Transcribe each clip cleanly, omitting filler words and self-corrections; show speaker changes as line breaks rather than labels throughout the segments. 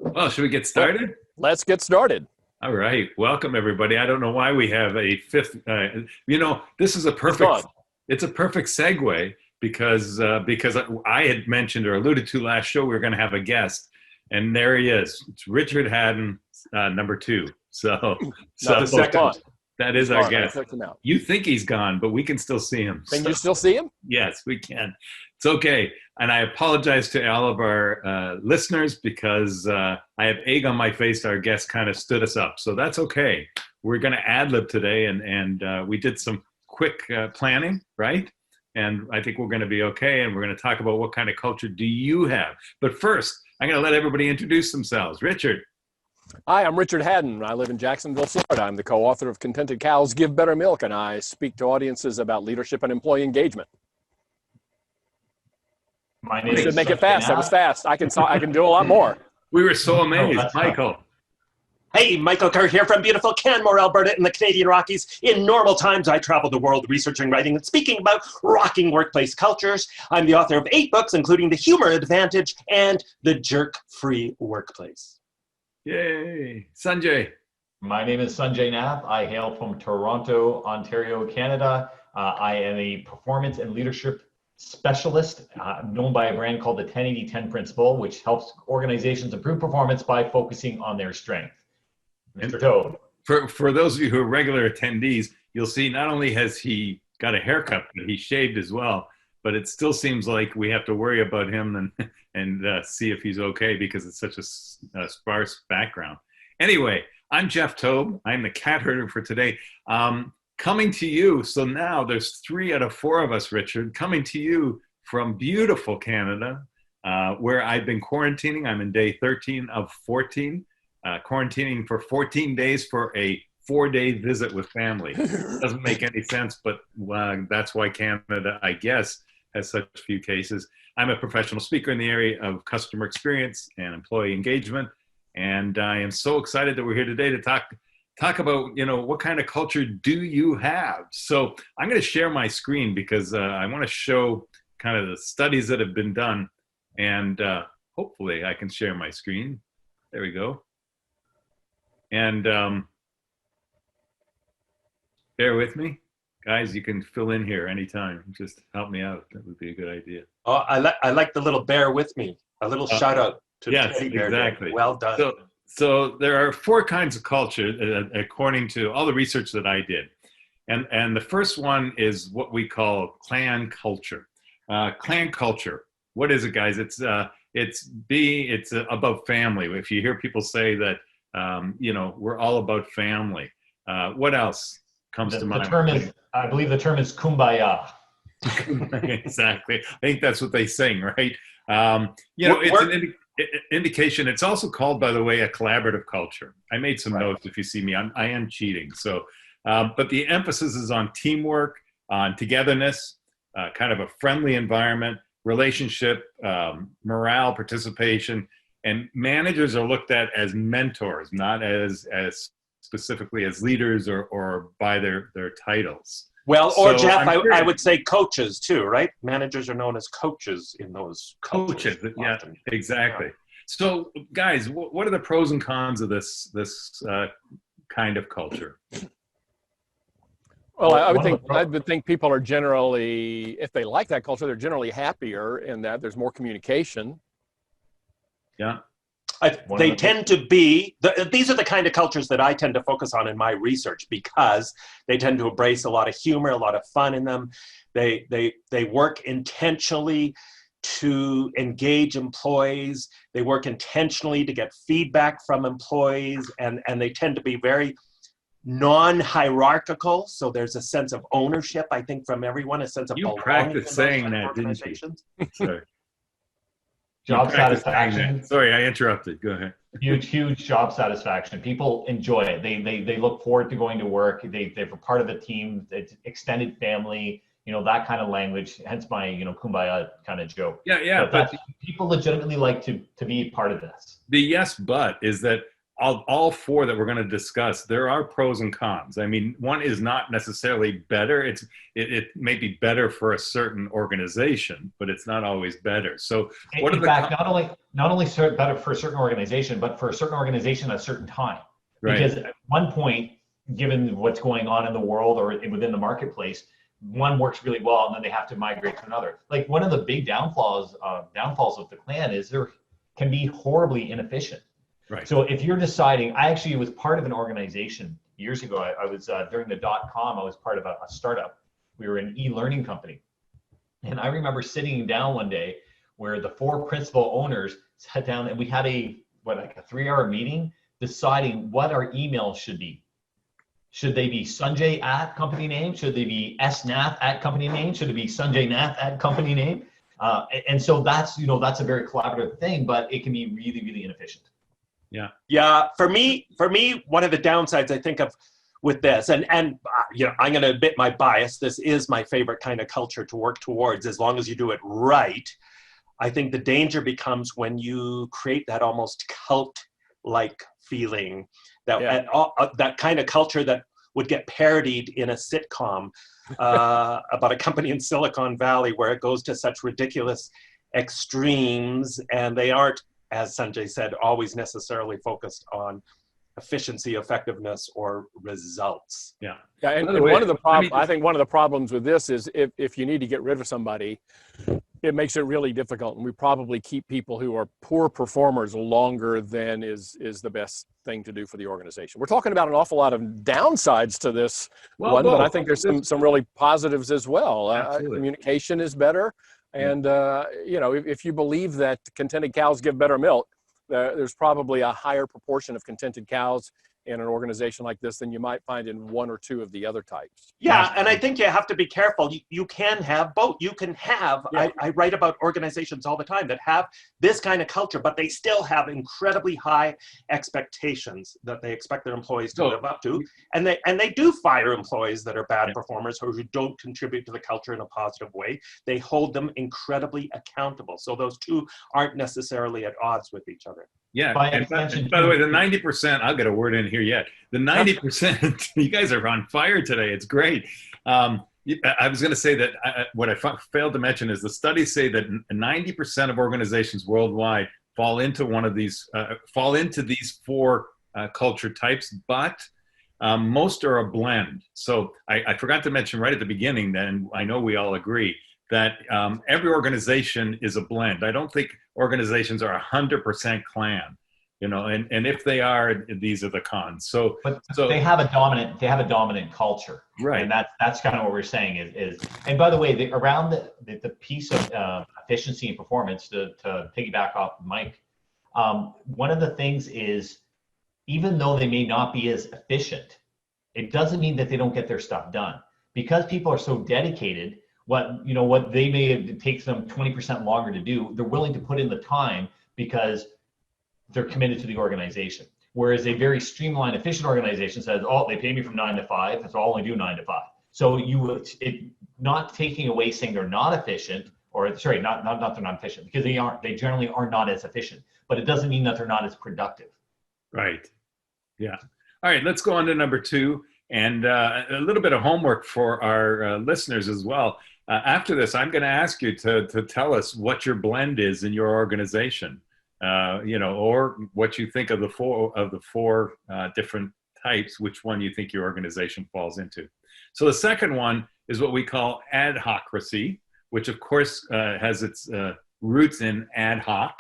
Well, should we get started?
Let's get started.
All right. Welcome, everybody. I don't know why we have a fifth. This is a
It's
perfect.
gone.
It's a perfect segue because I had mentioned or alluded to last show we were going to have a guest, and there he is. It's Richard Hadden, number two.
Not the second one.
That is our guest.
Check him out.
You think he's gone, but we can still see him.
Can you still see him?
Yes, we can. It's okay. And I apologize to all of our listeners because I have egg on my face. Our guest kind of stood us up. So that's okay. We're going to ad-lib today. And we did some quick planning, right? And I think we're going to be okay. And we're going to talk about what kind of culture do you have. But first, I'm going to let everybody introduce themselves. Richard.
Hi, I'm Richard Hadden. I live in Jacksonville, Florida. I'm the co-author of Contented Cows Give Better Milk, and I speak to audiences about leadership and employee engagement.
My name
You should
is
make it
Sunjay
fast. That
Nath.
was fast. I can do a lot more.
We were so amazed.
that's
Michael.
Hey, Michael Kerr here from beautiful Canmore, Alberta in the Canadian Rockies. In normal times, I travel the world researching, writing, and speaking about rocking workplace cultures. I'm the author of 8 books, including The Humor Advantage and The Jerk-Free Workplace.
Yay. Sanjay.
My name is Sunjay Nath. I hail from Toronto, Ontario, Canada. I am a performance and leadership specialist known by a brand called the 10-80-10 Principle, which helps organizations improve performance by focusing on their strength. Mr. Tobe.
For those of you who are regular attendees, you'll see not only has he got a haircut, but he shaved as well. But it still seems like we have to worry about him and see if he's okay because it's such a sparse background. Anyway, I'm Jeff Tobe. I'm the cat herder for today. Coming to you, so now there's 3 out of 4 of us, Richard, coming to you from beautiful Canada, where I've been quarantining. I'm in day 13 of 14, quarantining for 14 days for a 4-day visit with family. Doesn't make any sense, but that's why Canada, I guess, has such few cases. I'm a professional speaker in the area of customer experience and employee engagement, and I am so excited that we're here today to talk about, what kind of culture do you have? So I'm going to share my screen because I want to show kind of the studies that have been done, and hopefully I can share my screen. There we go. And bear with me. Guys, you can fill in here anytime. Just help me out. That would be a good idea.
Oh, I like the little bear with me. A little shout out to
Yes,
Teddy Bear.
exactly.
Well done.
So there are 4 kinds of culture, according to all the research that I did. And the first one is what we call clan culture. Clan culture. What is it, guys? It's about family. If you hear people say that, we're all about family. What else comes to mind?
I believe the term is kumbaya.
Exactly. I think that's what they sing, right? It's an indication. It's also called, by the way, a collaborative culture. I made some notes. If you see me, I am cheating. So, but the emphasis is on teamwork, on togetherness, kind of a friendly environment, relationship, morale, participation, and managers are looked at as mentors, not as specifically as leaders or by their titles.
Well, or Jeff, I
would
would say coaches too, right? Managers are known as coaches in those
coaches. Yeah,
often.
exactly. So, guys, what are the pros and cons of this kind of culture?
Well, I would think people are generally, if they like that culture, they're generally happier in that there's more communication.
Yeah.
They tend to be, these are the kind of cultures that I tend to focus on in my research because they tend to embrace a lot of humor, a lot of fun in them. They work intentionally to engage employees. They work intentionally to get feedback from employees, and they tend to be very non-hierarchical. So there's a sense of ownership, I think, from everyone, a sense of belonging.
You practiced saying that, didn't you? Sorry.
Job satisfaction.
Sorry, I interrupted. Go ahead.
Huge job satisfaction. People enjoy it. They look forward to going to work. They're part of the team. It's extended family. That kind of language. Hence my kumbaya kind of joke.
Yeah.
But people legitimately like to be part of this.
The yes, but is that all four that we're going to discuss, there are pros and cons. I mean, one is not necessarily better. It may be better for a certain organization, but it's not always better. So what
in fact, not only better for a certain organization, but for a certain organization at a certain time.
Right.
Because at one point, given what's going on in the world or within the marketplace, one works really well and then they have to migrate to another. Like one of the big downfalls of the clan is there can be horribly inefficient.
Right.
So if you're deciding, I actually was part of an organization years ago. I was during the .com, I was part of a startup. We were an e-learning company. And I remember sitting down one day where the four principal owners sat down and we had a 3-hour meeting deciding what our emails should be. Should they be Sunjay at company name? Should they be Nath at company name? Should it be Sunjay Nath at company name? And so that's a very collaborative thing, but it can be really, really inefficient.
Yeah. For me, one of the downsides I think of with this, and I'm going to admit my bias. This is my favorite kind of culture to work towards, as long as you do it right. I think the danger becomes when you create that almost cult-like feeling, that kind of culture that would get parodied in a sitcom about a company in Silicon Valley where it goes to such ridiculous extremes, and they aren't, as Sunjay said, always necessarily focused on efficiency, effectiveness, or results.
Yeah.
And one of the I think one of the problems with this is if you need to get rid of somebody, it makes it really difficult. And we probably keep people who are poor performers longer than is the best thing to do for the organization. We're talking about an awful lot of downsides to this but I think there's some really positives as well. Communication is better. And, if you believe that contented cows give better milk, there's probably a higher proportion of contented cows in an organization like this than you might find in one or two of the other types.
Yeah, and I think you have to be careful. You can have both. You can have, I write about organizations all the time that have this kind of culture, but they still have incredibly high expectations that they expect their employees to live up to. And they do fire employees that are bad performers or who don't contribute to the culture in a positive way. They hold them incredibly accountable. So those two aren't necessarily at odds with each other.
Yeah, by the way, the 90%, I'll get a word in here yet. The 90%, you guys are on fire today. It's great. I was going to say that what I failed to mention is the studies say that 90% of organizations worldwide fall into these four culture types, but most are a blend. So I forgot to mention right at the beginning, then I know we all agree that every organization is a blend. I don't think organizations are 100% clan, and if they are, these are the cons. So
they have a dominant culture,
right?
And that's kind of what we're saying is. And by the way, around the piece of efficiency and performance, to piggyback off Mike, one of the things is, even though they may not be as efficient, it doesn't mean that they don't get their stuff done, because people are so dedicated. What they may take them 20% longer to do, they're willing to put in the time because they're committed to the organization. Whereas a very streamlined, efficient organization says, "Oh, they pay me from 9 to 5, so I'll only do 9 to 5." So not taking away saying they're not efficient, or sorry, not they're not efficient, because they generally are not as efficient, but it doesn't mean that they're not as productive.
Right. Yeah. All right, let's go on to number 2, and a little bit of homework for our listeners as well. After this, I'm going to ask you to tell us what your blend is in your organization, or what you think of the four different types, which one you think your organization falls into. So the second one is what we call adhocracy, which of course has its roots in ad hoc.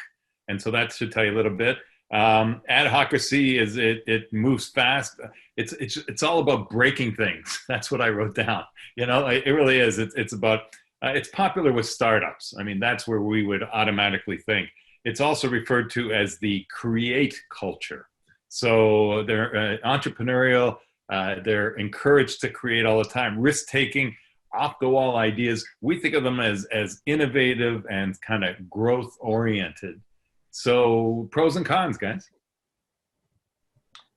And so that should tell you a little bit. Adhocracy is it moves fast. It's all about breaking things. That's what I wrote down. It really is. It's about it's popular with startups. I mean, that's where we would automatically think. It's also referred to as the create culture. So they're entrepreneurial. They're encouraged to create all the time, risk-taking, off-the-wall ideas. We think of them as innovative and kind of growth-oriented. So pros and cons, guys.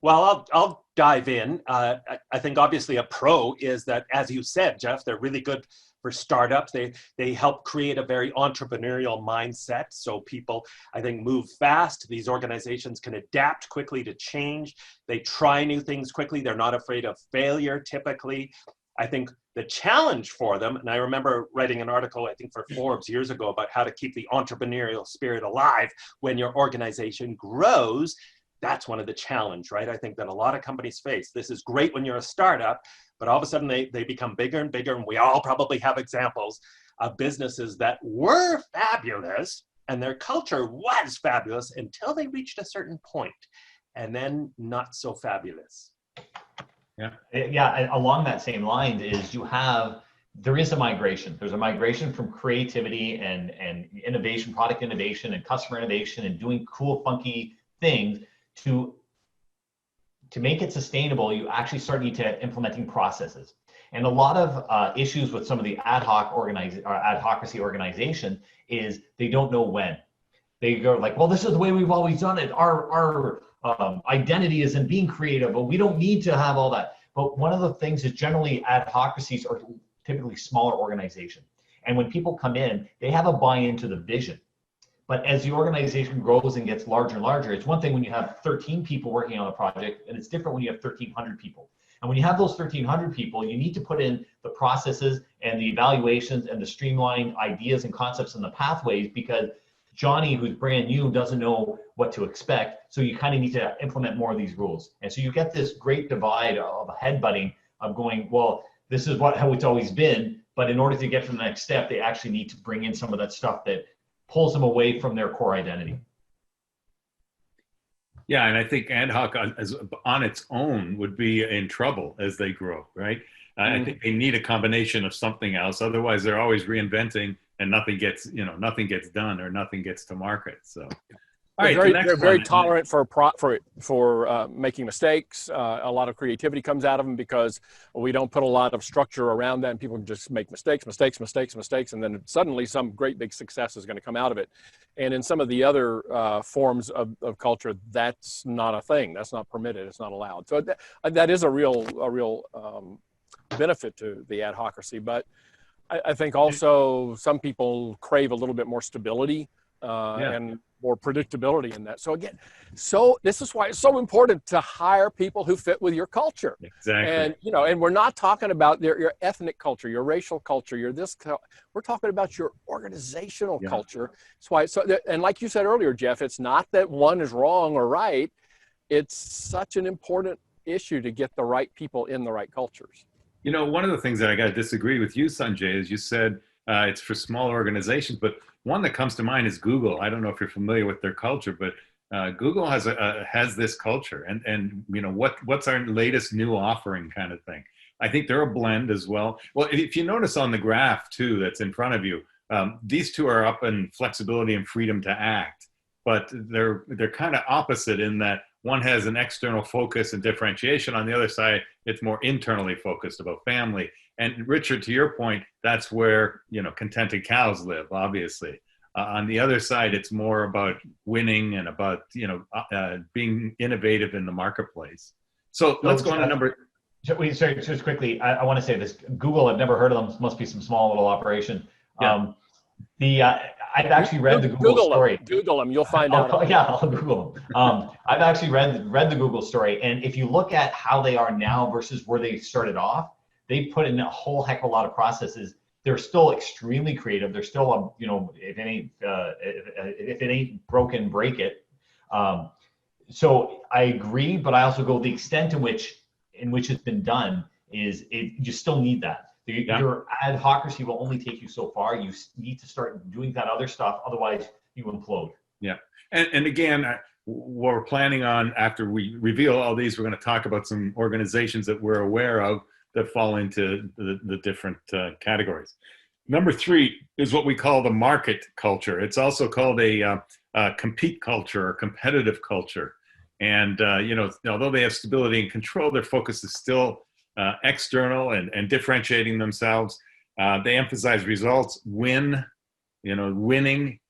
Well, I'll dive in. I think obviously a pro is that, as you said, Jeff, they're really good for startups. They help create a very entrepreneurial mindset. So people, I think, move fast. These organizations can adapt quickly to change. They try new things quickly. They're not afraid of failure, typically. I think the challenge for them, and I remember writing an article, I think for Forbes years ago, about how to keep the entrepreneurial spirit alive when your organization grows. That's one of the challenge, right? I think that a lot of companies face. This is great when you're a startup, but all of a sudden they become bigger and bigger. And we all probably have examples of businesses that were fabulous and their culture was fabulous until they reached a certain point, and then not so fabulous.
Yeah, and along that same line is there is a migration. There's a migration from creativity and innovation, product innovation and customer innovation and doing cool, funky things to make it sustainable. You actually start need to implementing processes. And a lot of issues with some of the adhocracy organization is they don't know when. They go like, well, this is the way we've always done it. Our identity is in being creative, but we don't need to have all that. But one of the things is generally adhocracies are typically smaller organizations. And when people come in, they have a buy-in to the vision. But as the organization grows and gets larger and larger, it's one thing when you have 13 people working on a project, and it's different when you have 1,300 people. And when you have those 1,300 people, you need to put in the processes and the evaluations and the streamlined ideas and concepts and the pathways, because Johnny, who's brand new, doesn't know what to expect. So you kind of need to implement more of these rules. And so you get this great divide of headbutting of going, well, this is how it's always been. But in order to get to the next step, they actually need to bring in some of that stuff that pulls them away from their core identity.
Yeah, and I think ad hoc on its own would be in trouble as they grow, right? I think they need a combination of something else. Otherwise, they're always reinventing, and nothing gets done or nothing gets to market. So, all right,
they're very tolerant for making mistakes. A lot of creativity comes out of them because we don't put a lot of structure around that, and people just make mistakes, and then suddenly some great big success is going to come out of it. And in some of the other forms of culture, that's not a thing. That's not permitted. It's not allowed. So that is a real benefit to the adhocracy. But I think also some people crave a little bit more stability and more predictability in that. So again, this is why it's so important to hire people who fit with your culture.
Exactly.
And we're not talking about your ethnic culture, your racial culture, we're talking about your organizational culture. That's why. And like you said earlier, Jeff, it's not that one is wrong or right. It's such an important issue to get the right people in the right cultures.
One of the things that I got to disagree with you, Sunjay, is you said it's for small organizations, but one that comes to mind is Google. I don't know if you're familiar with their culture, but Google has this culture, and what's our latest new offering kind of thing. I think they're a blend as well. Well, if you notice on the graph too, that's in front of you, these two are up in flexibility and freedom to act, but they're kind of opposite in that one has an external focus and differentiation. On the other side, it's more internally focused about family. And Richard, to your point, that's where, contented cows live, obviously. On the other side, it's more about winning and about, being innovative in the marketplace. So let's go on to number.
Sorry, just quickly, I want to say this. Google, I've never heard of them. Must be some small little operation. Yeah. I've actually read the Google story.
Google them, you'll find out.
Yeah, I'll Google them. I've actually read the Google story, and if you look at how they are now versus where they started off, they put in a whole heck of a lot of processes. They're still extremely creative. They're still, if it ain't broken, break it. So I agree, but I also go the extent in which it's been done is you still need that. Your adhocracy will only take you so far. You need to start doing that other stuff. Otherwise, you implode.
Yeah. And again, what we're planning on after we reveal all these, we're going to talk about some organizations that we're aware of that fall into the different categories. Number 3 is what we call the market culture. It's also called a compete culture or competitive culture. And, although they have stability and control, their focus is still external and differentiating themselves. They emphasize results, winning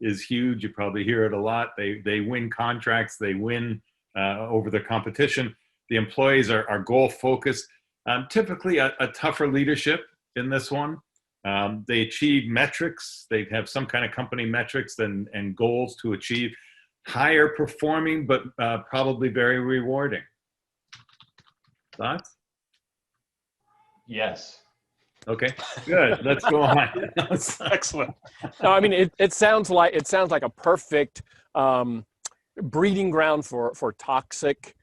is huge. You probably hear it a lot. They win contracts, they win over their competition. The employees are goal focused. Typically a tougher leadership in this one. They achieve metrics. They have some kind of company metrics and goals to achieve. Higher performing, but probably very rewarding. Thoughts?
Yes.
Okay, good. Let's go on.
Excellent.
No, I mean it sounds like a perfect breeding ground for toxic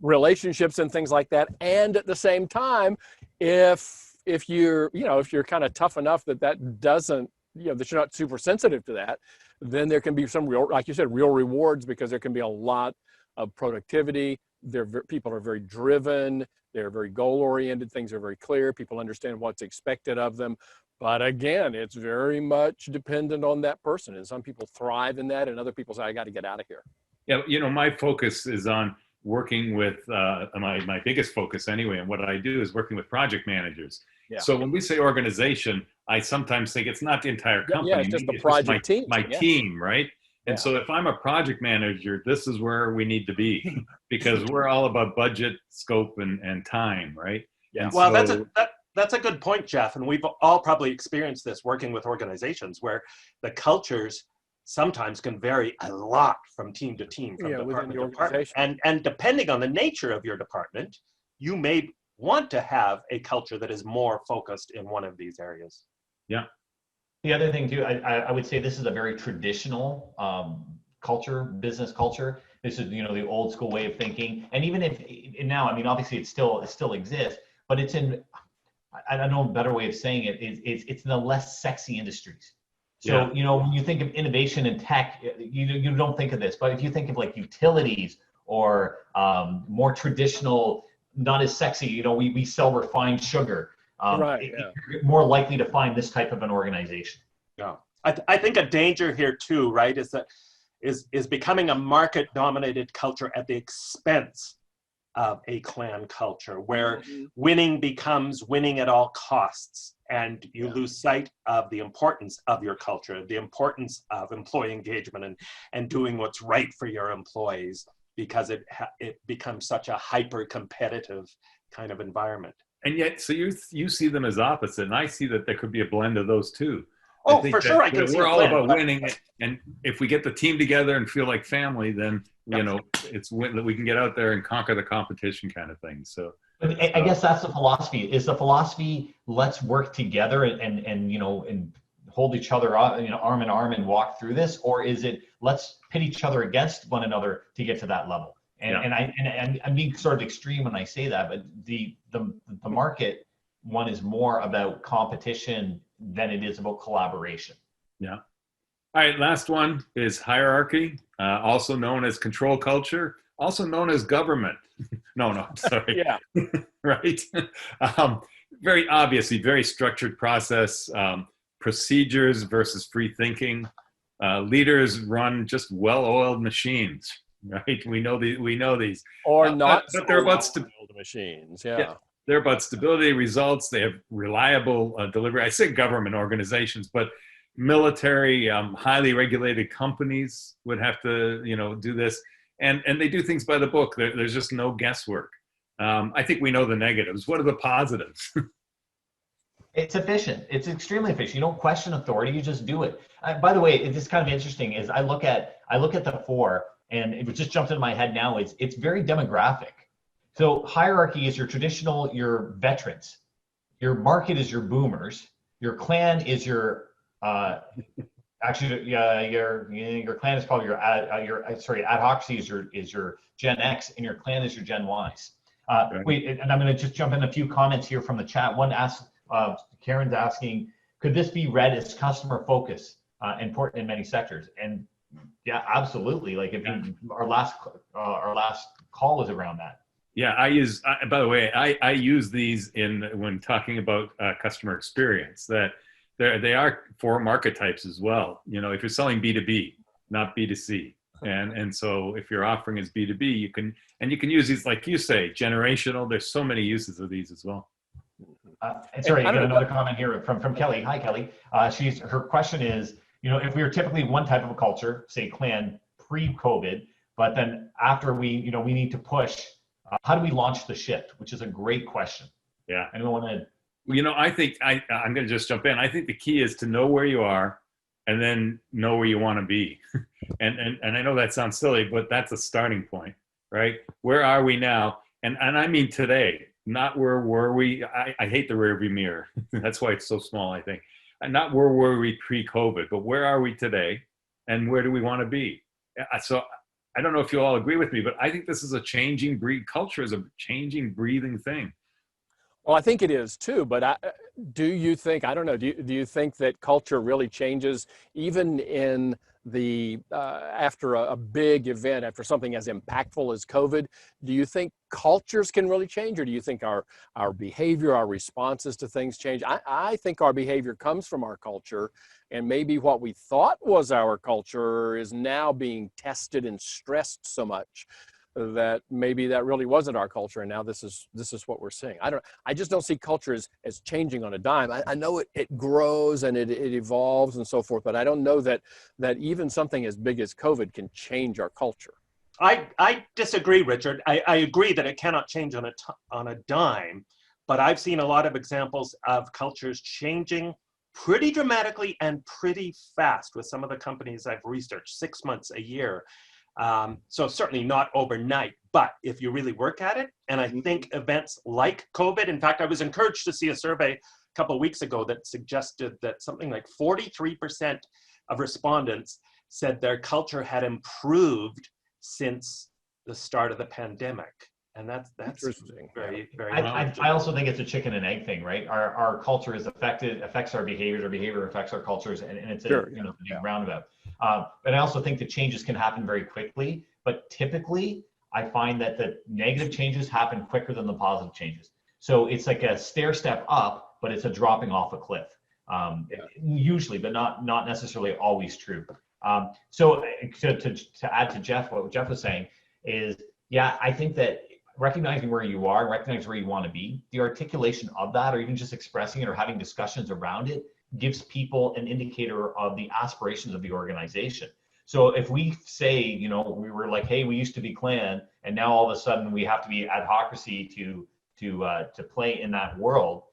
relationships and things like that. And at the same time, if you're kind of tough enough that doesn't, that you're not super sensitive to that, then there can be some real, like you said, real rewards, because there can be a lot of productivity. People are very driven. They're very goal-oriented. Things are very clear. People understand what's expected of them. But again, it's very much dependent on that person. And some people thrive in that, and other people say, I got to get out of here.
Yeah, my focus is on working with, my biggest focus anyway, and what I do is working with project managers.
Yeah.
So when we say organization, I sometimes think it's not the entire company.
Yeah, it's just the project team.
My team, right? And
Yeah.
so if I'm a project manager, this is where we need to be, because we're all about budget, scope, and time, right?
Yeah.
And
Well,
so,
that's a good point, Jeff. And we've all probably experienced this working with organizations where the cultures sometimes can vary a lot from team to team, from department to department. And depending on the nature of your department, you may want to have a culture that is more focused in one of these areas.
Yeah.
The other thing too, I would say this is a very traditional culture, business culture. This is, the old school way of thinking. And even if now, I mean, obviously it still exists, but it's in, I don't know a better way of saying it, it's in the less sexy industries. So, when you think of innovation in tech, you don't think of this, but if you think of like utilities or more traditional, not as sexy, we sell refined sugar. You're more likely to find this type of an organization.
Yeah, I think a danger here too, right, is that is becoming a market-dominated culture at the expense of a clan culture, where winning becomes winning at all costs, and you lose sight of the importance of your culture, the importance of employee engagement and doing what's right for your employees, because it becomes such a hyper-competitive kind of environment.
and yet, so you see them as opposite, and I see that there could be a blend of those two.
Oh, for sure, I can see
we're all
blend,
about winning, and if we get the team together and feel like family, then it's that we can get out there and conquer the competition, kind of thing. So,
but I guess that's the philosophy. Is the philosophy, let's work together and hold each other up, arm in arm, and walk through this, or is it let's pit each other against one another to get to that level? And I'm being sort of extreme when I say that, but the market one is more about competition than it is about collaboration.
Yeah. All right, last one is hierarchy, also known as control culture, also known as government. No, sorry.
Yeah.
Right. Very obviously, very structured process, procedures versus free thinking. Leaders run just well-oiled machines, right? We know these.
Or not,
but they're about
machines.
Yeah. They're about stability, results. They have reliable delivery. I say government organizations, but military, highly regulated companies would have to, do this. And they do things by the book. There's just no guesswork. I think we know the negatives. What are the positives?
It's efficient. It's extremely efficient. You don't question authority. You just do it. By the way, it's kind of interesting is I look at the four, and it just jumped into my head now. It's very demographic. So hierarchy is your traditional, your veterans. Your market is your boomers. Your clan is your your clan is probably adhocsy is your Gen X, and your clan is your Gen Ys. Wait, and I'm going to just jump in a few comments here from the chat. One asks, Karen's asking, could this be read as customer focus, important in many sectors? And yeah, absolutely. Like our last call was around that.
Yeah, by the way, I use these when talking about customer experience, that they are for market types as well. If you're selling B2B, not B2C. And so if your offering is B2B, you can use these, like you say, generational. There's so many uses of these as well.
Sorry, I got another comment here from Kelly. Hi, Kelly. Her question is, if we were typically one type of a culture, say clan pre-COVID, but then after we need to push, how do we launch the shift? Which is a great question.
Yeah.
Anyone want to
You know, I think I'm going to just jump in. I think the key is to know where you are and then know where you want to be. And I know that sounds silly, but that's a starting point, right? Where are we now? And I mean today, not where were we. I hate the rearview mirror. That's why it's so small, I think. And not where were we pre-COVID, but where are we today and where do we want to be? So I don't know if you all agree with me, but I think this is a changing breed. Culture is a changing, breathing thing.
Well, I think it is too, but do you think, I don't know, do you think that culture really changes even in the, after a big event, after something as impactful as COVID? Do you think cultures can really change, or do you think our behavior, our responses to things change? I think our behavior comes from our culture, and maybe what we thought was our culture is now being tested and stressed so much that maybe that really wasn't our culture, and now this is what we're seeing. I just don't see culture as changing on a dime. I know it grows and it evolves and so forth, but I don't know that even something as big as COVID can change our culture.
I disagree, Richard. I agree that it cannot change on a dime, but I've seen a lot of examples of cultures changing pretty dramatically and pretty fast with some of the companies I've researched, 6 months, a year. So certainly not overnight, but if you really work at it, and I think events like COVID, in fact, I was encouraged to see a survey a couple of weeks ago that suggested that something like 43% of respondents said their culture had improved since the start of the pandemic. And that's very, very.
I also think it's a chicken and egg thing, right? Our culture is affects our behavior affects our cultures, and it's a big roundabout. And I also think that changes can happen very quickly, but typically I find that the negative changes happen quicker than the positive changes. So it's like a stair step up, but it's a dropping off a cliff. Usually, but not necessarily always true. So to add to Jeff, what Jeff was saying is, yeah, I think that recognizing where you are, recognizing where you want to be, the articulation of that, or even just expressing it or having discussions around it, gives people an indicator of the aspirations of the organization. So if we say, we were like, hey, we used to be clan, and now all of a sudden we have to be adhocracy to play in that world,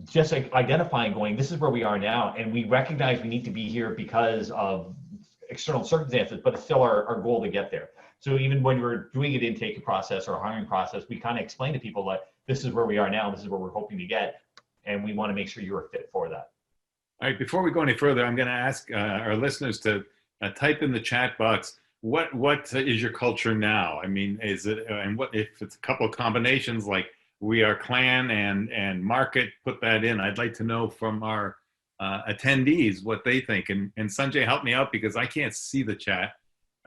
just like identifying, going, this is where we are now, and we recognize we need to be here because of external circumstances, but it's still our goal to get there. So even when we're doing an intake process or a hiring process, we kind of explain to people that this is where we are now, this is where we're hoping to get, and we want to make sure you're fit for that.
All right, before we go any further, I'm going to ask our listeners to type in the chat box, what is your culture now? I mean, is it, and what if it's a couple of combinations like we are clan and market, put that in. I'd like to know from our attendees what they think. And Sunjay, help me out because I can't see the chat.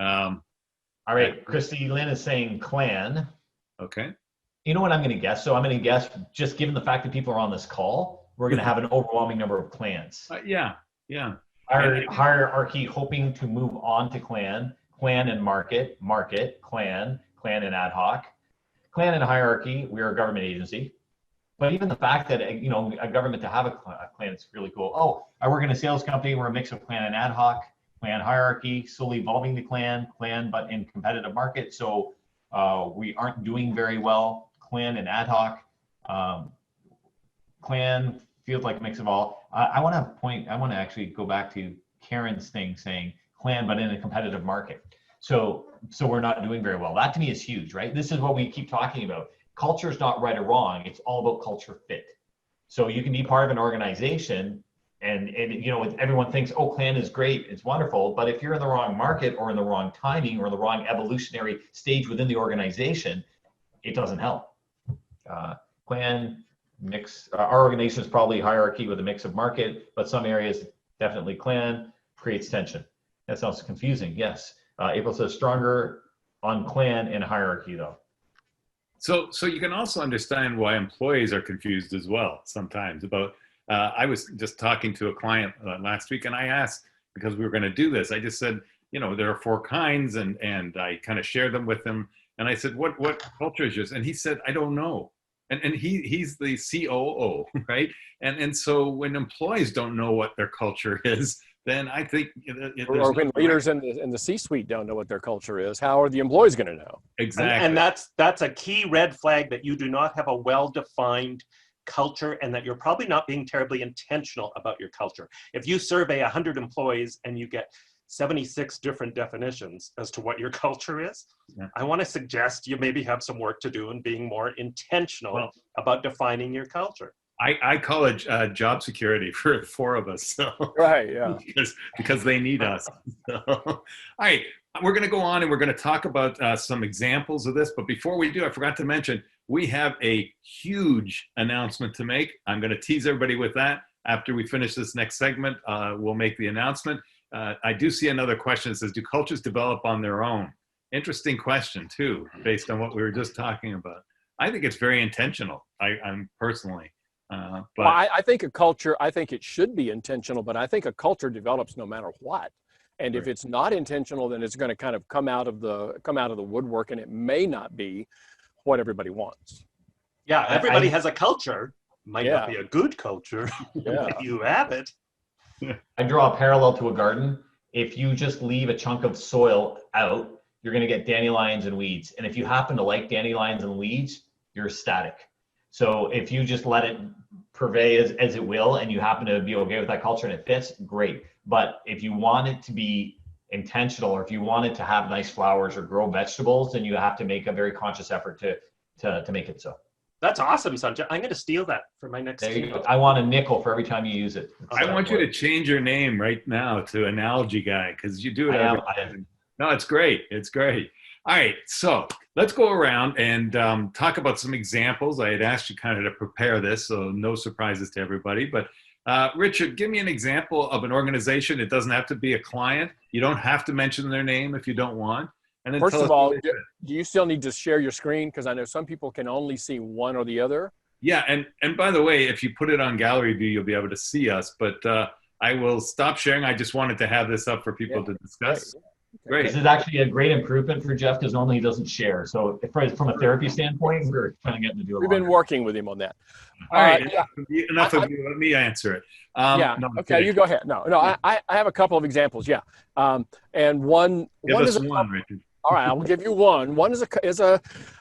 All right, Christy Lynn is saying clan.
Okay.
You know what I'm going to guess? So I'm going to guess, just given the fact that people are on this call, we're going to have an overwhelming number of clans.
Yeah.
Hierarchy hoping to move on to clan and market, clan and ad hoc. Clan and hierarchy, we're a government agency. But even the fact that, a government to have a clan is really cool. Oh, I work in a sales company, we're a mix of clan and ad hoc. Clan hierarchy, slowly evolving to clan, but in competitive market. So we aren't doing very well. Clan and ad hoc. Clan feels like a mix of all. I want to actually go back to Karen's thing saying clan, but in a competitive market. So we're not doing very well. That to me is huge, right? This is what we keep talking about. Culture is not right or wrong. It's all about culture fit. So you can be part of an organization and everyone thinks, oh, clan is great, it's wonderful, but if you're in the wrong market or in the wrong timing or the wrong evolutionary stage within the organization, it doesn't help. Clan mix, our organization is probably hierarchy with a mix of market, but some areas definitely clan creates tension. That sounds confusing. Yes. April says stronger on clan and hierarchy though.
So you can also understand why employees are confused as well sometimes about. I was just talking to a client last week, and I asked, because we were going to do this, I just said, there are 4 kinds, and I kind of shared them with him. And I said, what culture is yours? And he said, I don't know. And he's the COO, right? And so when employees don't know what their culture is, then I think
or when leaders in the C-suite don't know what their culture is, how are the employees going to know?
Exactly.
And that's a key red flag, that you do not have a well-defined culture, and that you're probably not being terribly intentional about your culture. If you survey 100 employees and you get 76 different definitions as to what your culture is, I want to suggest you maybe have some work to do in being more intentional about defining your culture.
I call it job security for the four of us. So
Right, yeah.
because they need us. So, all right, we're going to go on and we're going to talk about some examples of this. But before we do, I forgot to mention, we have a huge announcement to make. I'm going to tease everybody with that. After we finish this next segment, we'll make the announcement. I do see another question that says, do cultures develop on their own? Interesting question, too, based on what we were just talking about. I think it's very intentional, I'm personally. But
well, I think a culture, I think it should be intentional, but I think a culture develops no matter what. And if it's not intentional, then it's going to kind of come out of the woodwork, and it may not be what everybody wants.
Yeah, everybody has a culture. Might not be a good culture. But you have it.
I draw a parallel to a garden. If you just leave a chunk of soil out, you're going to get dandelions and weeds. And if you happen to like dandelions and weeds, you're static. So if you just let it purvey as it will, and you happen to be okay with that culture and it fits, great. But if you want it to be intentional, or if you want it to have nice flowers or grow vegetables, then you have to make a very conscious effort to make it so.
That's awesome, Sunjay. I'm going to steal that for my next team.
I want a nickel for every time you use it.
I want you to change your name right now to Analogy Guy, because you do it. No, it's great. It's great. All right, so let's go around and talk about some examples. I had asked you kind of to prepare this, so no surprises to everybody. But Richard, give me an example of an organization. It doesn't have to be a client. You don't have to mention their name if you don't want. And then
first of all, do you still need to share your screen? Because I know some people can only see one or the other.
Yeah, and by the way, if you put it on gallery view, you'll be able to see us. But I will stop sharing. I just wanted to have this up for people to discuss. Great.
This is actually a great improvement for Jeff, because normally he doesn't share. So from a therapy standpoint, we're trying to get him to do it.
We've been working with him on that.
All right, enough of you. Let me answer it.
No, okay, you go ahead. No, I have a couple of examples. Yeah, and one is
one, Richard.
All right, I'll give you one. One is a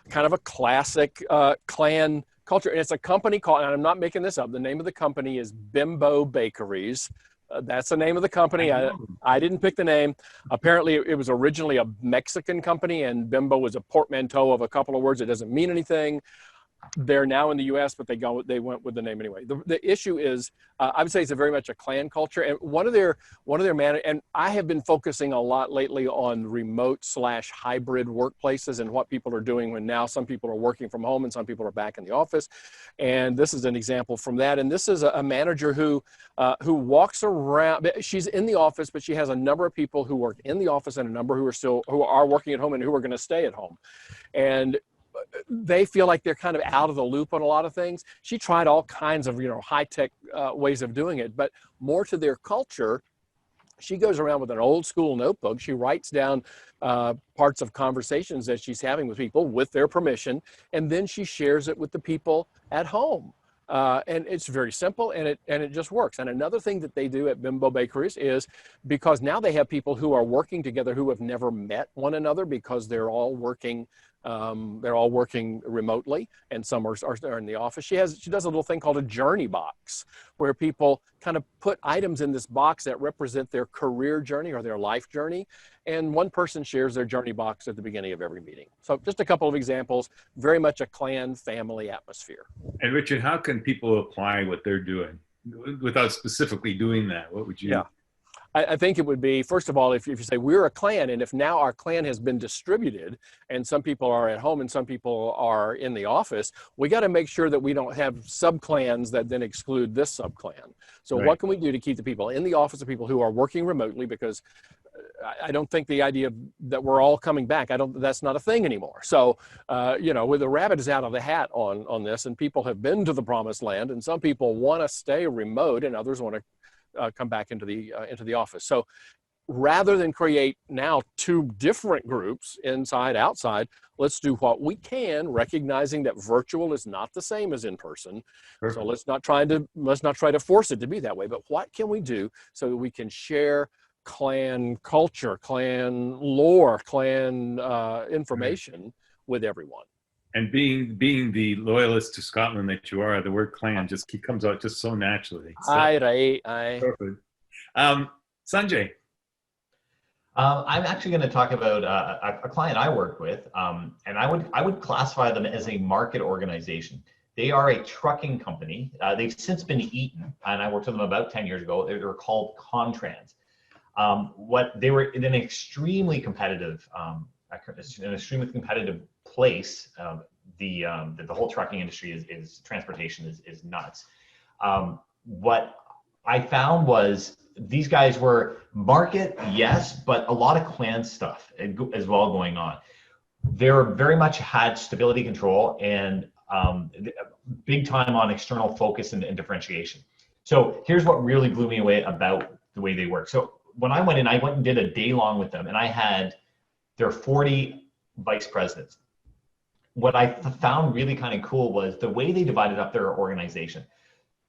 kind of a classic clan culture, and it's a company called, and I'm not making this up, the name of the company is Bimbo Bakeries. That's the name of the company. I didn't pick the name. Apparently, it was originally a Mexican company, and Bimbo was a portmanteau of a couple of words. It doesn't mean anything. They're now in the U.S., but they went with the name anyway. The issue is, I would say it's very much a clan culture, and one of their and I have been focusing a lot lately on remote/hybrid workplaces and what people are doing when now some people are working from home and some people are back in the office, and this is an example from that. And this is a manager who walks around. She's in the office, but she has a number of people who work in the office and a number who are working at home and who are going to stay at home, and they feel like they're kind of out of the loop on a lot of things. She tried all kinds of, high-tech ways of doing it, but more to their culture, she goes around with an old school notebook. She writes down parts of conversations that she's having with people with their permission, and then she shares it with the people at home. And it's very simple, and it just works. And another thing that they do at Bimbo Bakeries is, because now they have people who are working together who have never met one another, because they're all working remotely, and some are in the office. She does a little thing called a journey box, where people kind of put items in this box that represent their career journey or their life journey, and one person shares their journey box at the beginning of every meeting. So just a couple of examples, very much a clan family atmosphere.
And Richard, how can people apply what they're doing without specifically doing that? What would you?
Yeah. I think it would be, first of all, if you say we're a clan, and if now our clan has been distributed and some people are at home and some people are in the office, we got to make sure that we don't have sub-clans that then exclude this sub-clan. So what can we do to keep the people in the office, the people who are working remotely, because I don't think the idea that we're all coming back, that's not a thing anymore. So, with the rabbit is out of the hat on this, and people have been to the promised land, and some people want to stay remote and others want to come back into the office. So rather than create now two different groups, inside, outside, let's do what we can, recognizing that virtual is not the same as in person.
Perfect.
So let's not try to force it to be that way, but what can we do so that we can share clan culture, clan lore, clan information with everyone?
And being the loyalist to Scotland that you are, the word clan just comes out just so naturally. So,
Aye.
perfect. Sunjay.
I'm actually going to talk about a client I work with, and I would classify them as a market organization. They are a trucking company. They've since been eaten, and I worked with them about 10 years ago. They were called Contrans. They were in an extremely competitive, place. The whole trucking industry is transportation is nuts. What I found was these guys were market, yes, but a lot of clan stuff as well going on. They very much had stability control and big time on external focus and differentiation. So here's what really blew me away about the way they work. So when I went and did a day long with them, and I had their 40 vice presidents. What I found really kind of cool was the way they divided up their organization.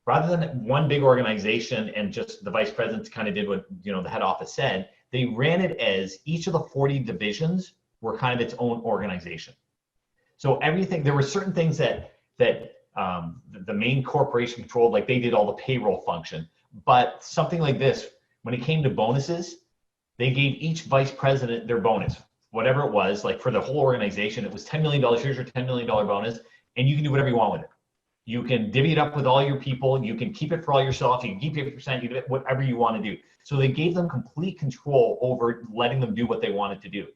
Rather than one big organization and just the vice presidents kind of did what the head office said, they ran it as each of the 40 divisions were kind of its own organization. So there were certain things that the main corporation controlled, like they did all the payroll function. But something like this, when it came to bonuses, they gave each vice president their bonus, whatever it was. Like for the whole organization, it was $10 million. Here's your $10 million bonus, and you can do whatever you want with it. You can divvy it up with all your people. You can keep it for all yourself. You can keep 50%. You can do whatever you want to do. So they gave them complete control over letting them do what they wanted to do.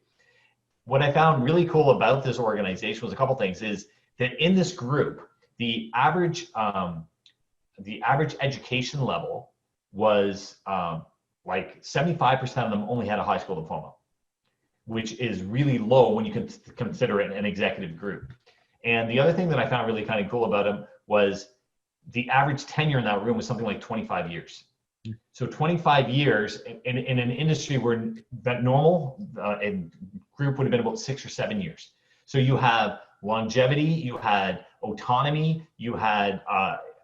What I found really cool about this organization was a couple things. Is that in this group, the average education level was like 75% of them only had a high school diploma, which is really low when you can consider it an executive group. And the other thing that I found really kind of cool about them was the average tenure in that room was something like 25 years. So 25 years in an industry where that normal group would have been about 6 or 7 years. So you have longevity, you had autonomy, you had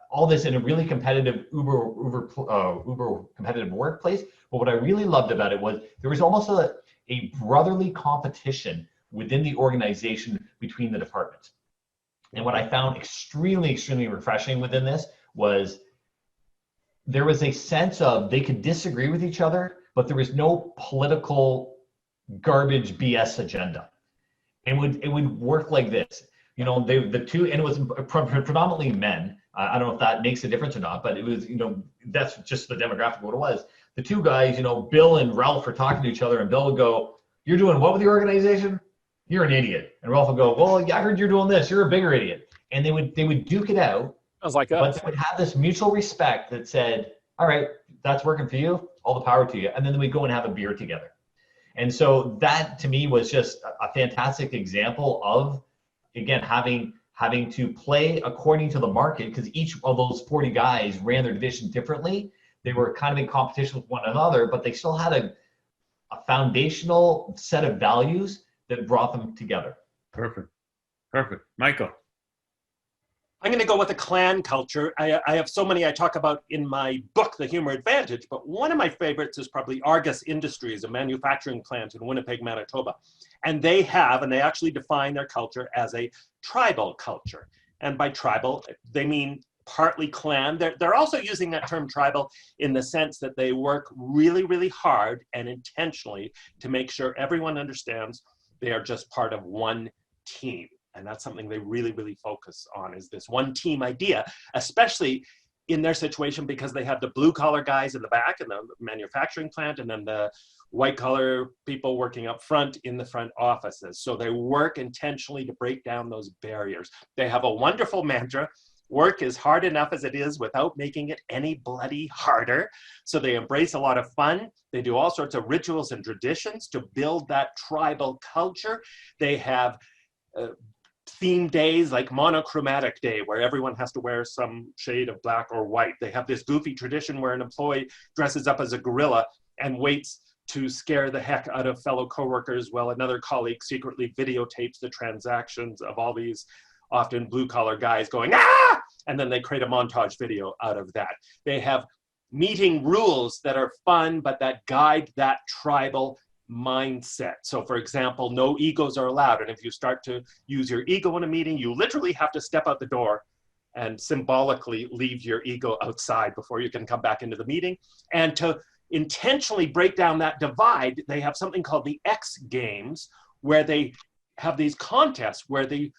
all this in a really competitive, uber competitive workplace. But what I really loved about it was there was almost a brotherly competition within the organization between the departments. And what I found extremely, extremely refreshing within this was there was a sense of they could disagree with each other, but there was no political garbage BS agenda. It would work like this. The two, and it was predominantly men. I don't know if that makes a difference or not, but it was, that's just the demographic of what it was. The two guys, Bill and Ralph are talking to each other, and Bill would go, "You're doing what with the organization? You're an idiot." And Ralph would go, "Well, I heard you're doing this. You're a bigger idiot." And they would duke it out.
Sounds like
but
us.
They would have this mutual respect that said, "All right, that's working for you. All the power to you." And then we'd go and have a beer together. And so that to me was just a fantastic example of, again, having to play according to the market, because each of those 40 guys ran their division differently. They were kind of in competition with one another, but they still had a foundational set of values that brought them together.
Perfect. Michael.
I'm going to go with the clan culture. I have so many I talk about in my book, The Humor Advantage, but one of my favorites is probably Argus Industries, a manufacturing plant in Winnipeg, Manitoba. And they actually define their culture as a tribal culture. And by tribal, they mean partly clan. They're also using that term tribal in the sense that they work really, really hard and intentionally to make sure everyone understands they are just part of one team. And that's something they really, really focus on, is this one team idea, especially in their situation, because they have the blue collar guys in the back in the manufacturing plant, and then the white collar people working up front in the front offices. So they work intentionally to break down those barriers. They have a wonderful mantra: work is hard enough as it is without making it any bloody harder. So they embrace a lot of fun. They do all sorts of rituals and traditions to build that tribal culture. They have theme days like Monochromatic Day, where everyone has to wear some shade of black or white. They have this goofy tradition where an employee dresses up as a gorilla and waits to scare the heck out of fellow coworkers while another colleague secretly videotapes the transactions of all these often blue-collar guys going, ah! And then they create a montage video out of that. They have meeting rules that are fun, but that guide that tribal mindset. So for example, no egos are allowed. And if you start to use your ego in a meeting, you literally have to step out the door and symbolically leave your ego outside before you can come back into the meeting. And to intentionally break down that divide, they have something called the X Games, where they have these contests where the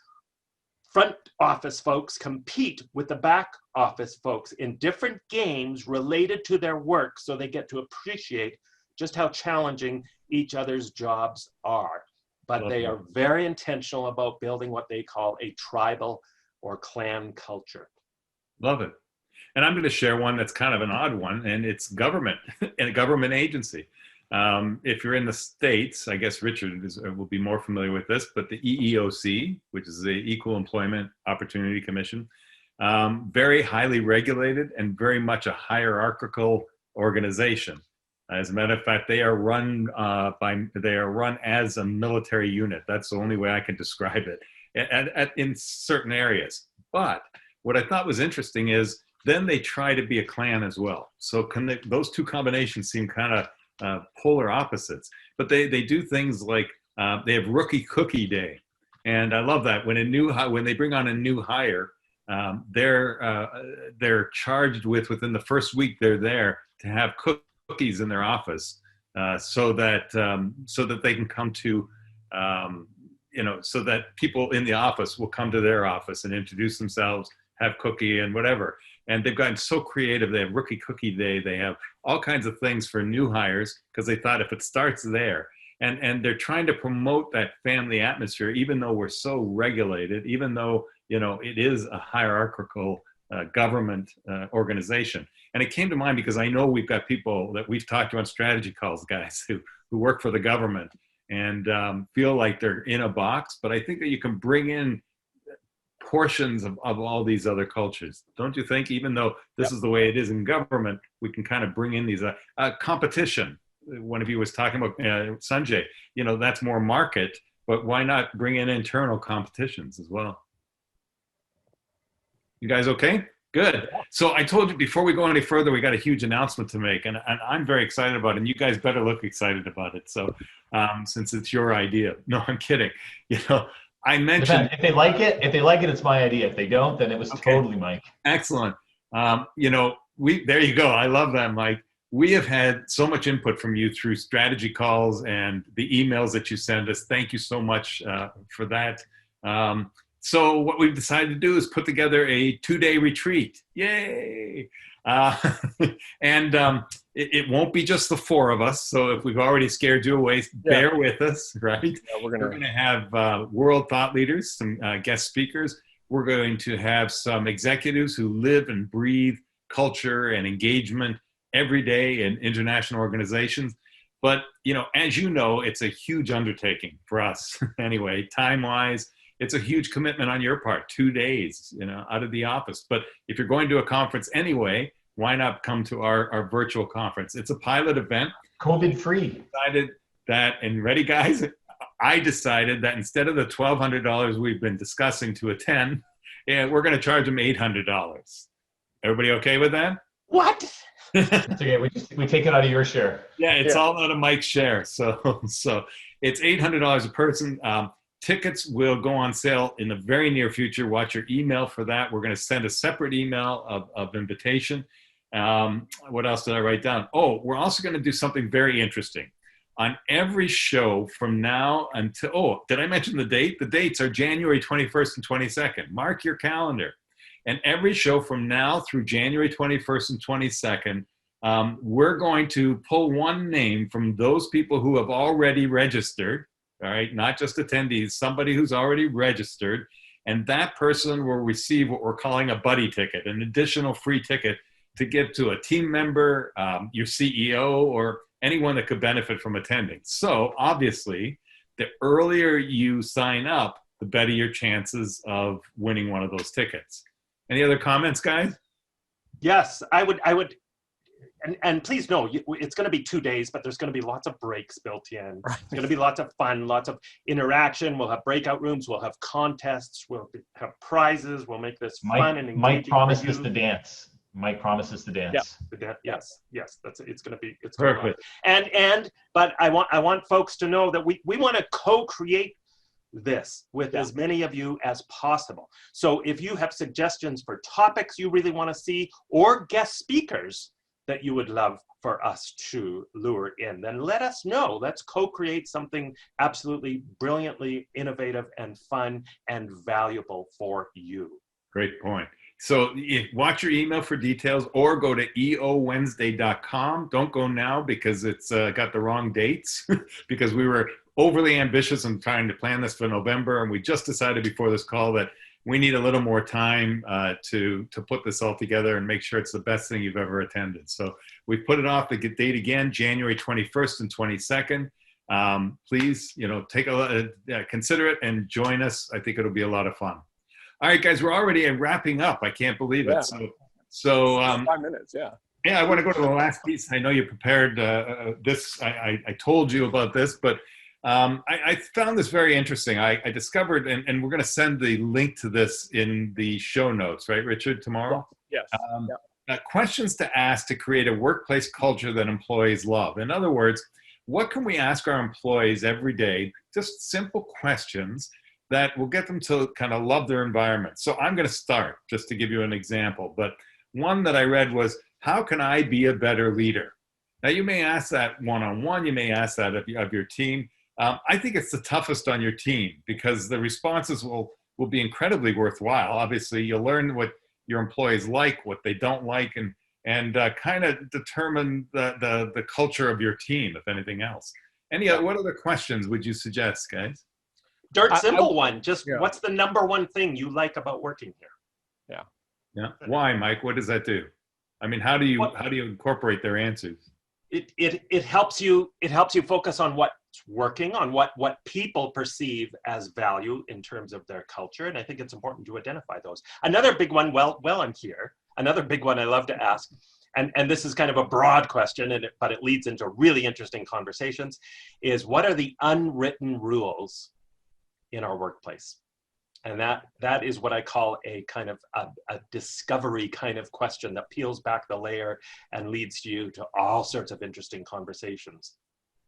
front office folks compete with the back office folks in different games related to their work, so they get to appreciate just how challenging each other's jobs are. But they are very intentional about building what they call a tribal or clan culture.
Love it. And I'm going to share one that's kind of an odd one, and it's government and a government agency. If you're in the States, I guess Richard will be more familiar with this, but the EEOC, which is the Equal Employment Opportunity Commission, very highly regulated and very much a hierarchical organization. As a matter of fact, they are run as a military unit. That's the only way I can describe it in certain areas. But what I thought was interesting is then they try to be a clan as well. So those two combinations seem kind of polar opposites. But they do things like they have Rookie Cookie Day, and I love that. When they bring on a new hire, they're charged with, within the first week they're there, to have cookies in their office, so that they can come to, so that people in the office will come to their office and introduce themselves, have cookie and whatever. And they've gotten so creative. They have Rookie Cookie Day. They have all kinds of things for new hires, because they thought if it starts there, and they're trying to promote that family atmosphere, even though we're so regulated, even though, it is a hierarchical government organization. And it came to mind because I know we've got people that we've talked to on strategy calls, guys who work for the government and feel like they're in a box. But I think that you can bring in portions of all these other cultures. Don't you think? Even though this is the way it is in government, we can kind of bring in these competition. One of you was talking about Sunjay, that's more market, but why not bring in internal competitions as well? You guys okay? Good. So I told you before we go any further, we got a huge announcement to make, and I'm very excited about it, and you guys better look excited about it. So since it's your idea. No, I'm kidding. I mentioned,
if they like it, it's my idea. If they don't, then it was totally Mike.
Excellent. There you go. I love that, Mike. We have had so much input from you through strategy calls and the emails that you send us. Thank you so much for that. So what we've decided to do is put together a 2-day retreat. Yay! It won't be just the 4 of us. So if we've already scared you away, bear with us, right? Yeah, we're going to have world thought leaders, some guest speakers. We're going to have some executives who live and breathe culture and engagement every day in international organizations. But, as you know, it's a huge undertaking for us anyway, time-wise. It's a huge commitment on your part, 2 days, out of the office. But if you're going to a conference anyway, why not come to our virtual conference? It's a pilot event.
COVID-free.
Decided that, and ready, guys? I decided that instead of the $1,200 we've been discussing to attend, we're going to charge them $800. Everybody okay with that?
What?
It's okay. We take it out of your share.
Yeah, it's all out of Mike's share. So it's $800 a person. Tickets will go on sale in the very near future. Watch your email for that. We're going to send a separate email of invitation. What else did I write down? Oh, we're also going to do something very interesting. On every show from now until, did I mention the date? The dates are January 21st and 22nd. Mark your calendar. And every show from now through January 21st and 22nd, we're going to pull one name from those people who have already registered. All right, not just attendees, somebody who's already registered, and that person will receive what we're calling a buddy ticket, an additional free ticket to give to a team member, your CEO, or anyone that could benefit from attending. So obviously, the earlier you sign up, the better your chances of winning one of those tickets. Any other comments, guys?
Yes, I would And please know, it's going to be 2 days, but there's going to be lots of breaks built in.
Right.
It's going to be lots of fun, lots of interaction. We'll have breakout rooms. We'll have contests. We'll have prizes. We'll make this fun and engaging.
Mike promises to dance. Mike promises to dance.
Yeah.
Yes. It's going to be
Perfect.
But I want folks to know that we want to co-create this with as many of you as possible. So if you have suggestions for topics you really want to see or guest speakers that you would love for us to lure in, then let us know. Let's co-create something absolutely brilliantly innovative and fun and valuable for you.
Great point. So watch your email for details or go to eowednesday.com. Don't go now because it's got the wrong dates because we were overly ambitious in trying to plan this for November. And we just decided before this call that we need a little more time to put this all together and make sure it's the best thing you've ever attended. So we put it off the date again, January 21st and 22nd. Please, take consider it and join us. I think it'll be a lot of fun. All right, guys, we're already wrapping up. I can't believe it. So
5 minutes, yeah.
Yeah, I want to go to the last piece. I know you prepared this. I told you about this, but I found this very interesting. I discovered, and we're going to send the link to this in the show notes, right, Richard, tomorrow?
Yes.
Questions to ask to create a workplace culture that employees love. In other words, what can we ask our employees every day? Just simple questions that will get them to kind of love their environment. So I'm going to start just to give you an example. But one that I read was, how can I be a better leader? Now, you may ask that one-on-one. You may ask that of your team. I think it's the toughest on your team because the responses will be incredibly worthwhile. Obviously, you'll learn what your employees like, what they don't like, and kind of determine the culture of your team, if anything else. What other questions would you suggest, guys?
Simple one. Just what's the number one thing you like about working here?
Yeah. Why, Mike? What does that do? I mean, how do you incorporate their answers?
It helps you focus on what's working, on what people perceive as value in terms of their culture, and I think it's important to identify those. Another big one, well I'm here. Another big one I love to ask, and this is kind of a broad question, but it leads into really interesting conversations, is what are the unwritten rules in our workplace? And that is what I call a kind of a discovery kind of question that peels back the layer and leads you to all sorts of interesting conversations.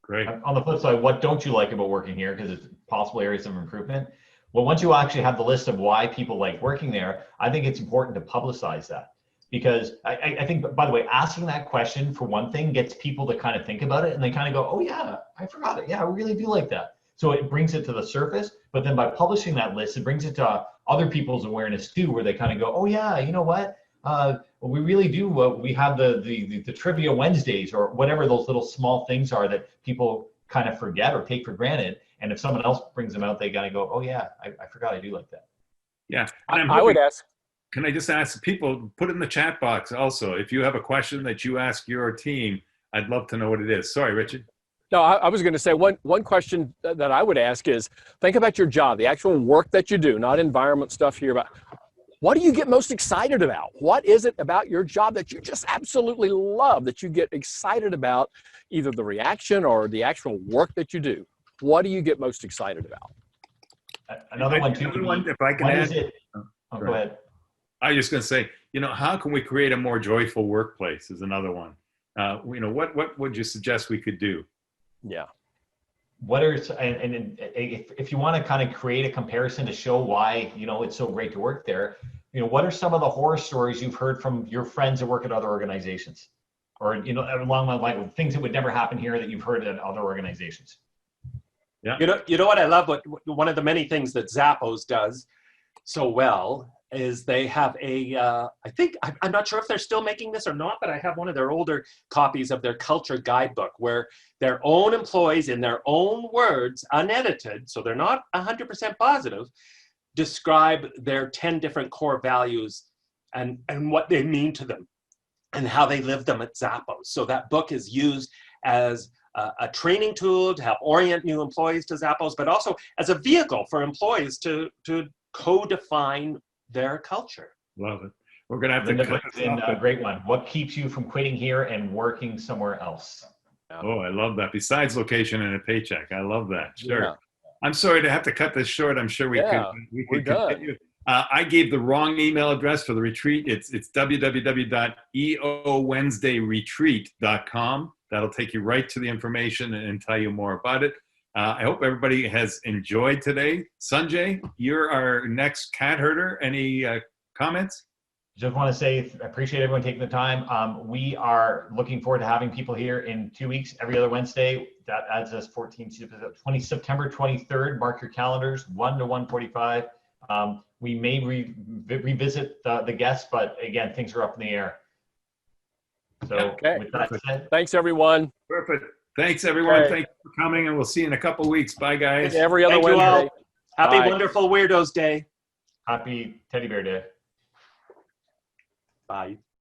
Great.
On the flip side, what don't you like about working here? Because it's possible areas of improvement. Well, once you actually have the list of why people like working there, I think it's important to publicize that. Because I think, by the way, asking that question for one thing gets people to kind of think about it and they kind of go, oh yeah, I forgot it. Yeah, I really do like that. So it brings it to the surface, but then by publishing that list, it brings it to other people's awareness too, where they kind of go, oh yeah, you know what? We really do. We have the trivia Wednesdays or whatever those little small things are that people kind of forget or take for granted. And if someone else brings them out, they gotta go, oh yeah, I forgot I do like that.
Yeah.
I would ask.
Can I just ask people, put it in the chat box also, if you have a question that you ask your team, I'd love to know what it is. Sorry, Richard.
No, I was going to say one question that I would ask is, think about your job, the actual work that you do, not environment stuff here, but what do you get most excited about? What is it about your job that you just absolutely love, that you get excited about, either the reaction or the actual work that you do? What do you get most excited about?
Another one too.
If I can add.
Go ahead.
I was just going to say, how can we create a more joyful workplace is another one. What would you suggest we could do?
Yeah.
If you want to kind of create a comparison to show why, it's so great to work there, what are some of the horror stories you've heard from your friends that work at other organizations? Or, along the line with things that would never happen here that you've heard at other organizations?
Yeah. You know what I love? One of the many things that Zappos does so well is they have I'm not sure if they're still making this or not, but I have one of their older copies of their culture guidebook where their own employees, in their own words, unedited, so they're not 100% positive, describe their 10 different core values and what they mean to them and how they live them at Zappos. So that book is used as a training tool to help orient new employees to Zappos, but also as a vehicle for employees to co-define their culture.
Love it. We're going to have
Linda
to cut
brings
this
in
off,
a
but-
great one. What keeps you from quitting here and working somewhere else?
Oh, I love that. Besides location and a paycheck. I love that. Sure.
Yeah.
I'm sorry to have to cut this short. I'm sure we
Yeah,
could
we're done.
continue. I gave the wrong email address for the retreat. It's www.eowednesdayretreat.com. That'll take you right to the information and tell you more about it. I hope everybody has enjoyed today. Sunjay, you're our next cat herder. Any comments?
Just want to say, I appreciate everyone taking the time. We are looking forward to having people here in 2 weeks, every other Wednesday. That adds us September 23rd. Mark your calendars, 1 to 1:45. We may revisit the guests, but again, things are up in the air. So
Okay.
with that said,
Thanks, everyone.
Perfect. Thanks, everyone.
Okay.
Thanks for coming, and we'll see you in a couple weeks. Bye, guys.
Every other
Thank you
Wednesday.
all. Happy
Bye.
Wonderful Weirdos Day.
happy Teddy Bear Day.
Bye.